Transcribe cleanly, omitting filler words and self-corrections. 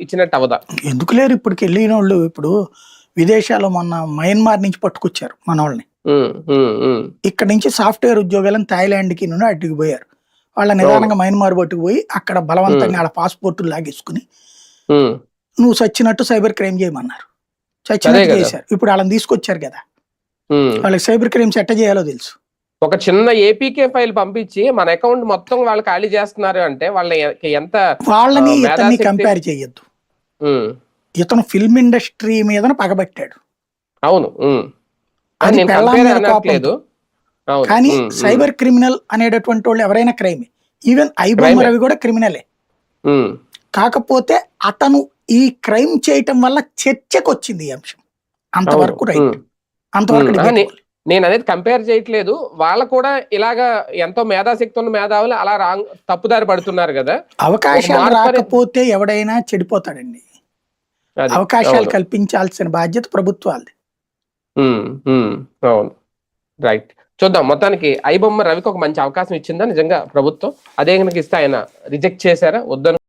ఇచ్చినట్టు అవదా? ఎందుకు లేరు ఇప్పటికి వెళ్ళిన వాళ్ళు? ఇప్పుడు విదేశాల్లో మొన్న మయన్మార్ నుంచి పట్టుకొచ్చారు మన వాళ్ళని. ఇక్కడ నుంచి సాఫ్ట్వేర్ ఉద్యోగాలను థాయిలాండ్కి నుండి అడ్డుకు పోయారు. వాళ్ళ నిదానంగా మయన్మార్ పట్టుకుపోయి అక్కడ బలవంతంగా వాళ్ళ పాస్పోర్టులు లాగేసుకుని నువ్వు చచ్చినట్టు సైబర్ క్రైమ్ చేయమన్నారు. చచ్చినట్టు చేశారు. ఇప్పుడు వాళ్ళని తీసుకొచ్చారు కదా, వాళ్ళకి సైబర్ క్రైమ్స్ ఎట్ట చేయాలో తెలుసు. ఒక చిన్న ఏపీకే ఫైల్ పంపించి మన అకౌంట్ మొత్తం వాళ్ళు ఖాళీ చేస్తున్నారు అంటే వాళ్ళని ఇతన్ని కంపేర్ చేయొద్దు. ఇతను ఫిల్మ్ ఇండస్ట్రీ మీద పగబట్టాడు. అవును, కానీ సైబర్ క్రిమినల్ అనేటటువంటి వాళ్ళు ఎవరైనా క్రైమే. ఈవెన్ ఐబొమ్మ రవి కూడా క్రిమినలే. కాకపోతే అతను ఈ క్రైమ్ చేయటం వల్ల చర్చకు వచ్చింది ఈ అంశం. అంతవరకు రైట్, అంతవరకు నేను అనేది కంపేర్ చేయట్లేదు. వాళ్ళ కూడా ఇలాగా ఎంతో మేధాశక్తి ఉన్న మేధావులు అలా తప్పుదారి పడుతున్నారు కదా. అవకాశాలు రాకపోతే ఎవడైనా చెడిపోతాడండి. అవకాశాలు కల్పించాల్సిన బాధ్యత ప్రభుత్వాలది. అవును, రైట్. చూద్దాం. మొత్తానికి ఐబొమ్మ రవికి ఒక మంచి అవకాశం ఇచ్చిందా నిజంగా ప్రభుత్వం? అదే కనుక ఇస్తే ఆయన రిజెక్ట్ చేశారా? వద్దను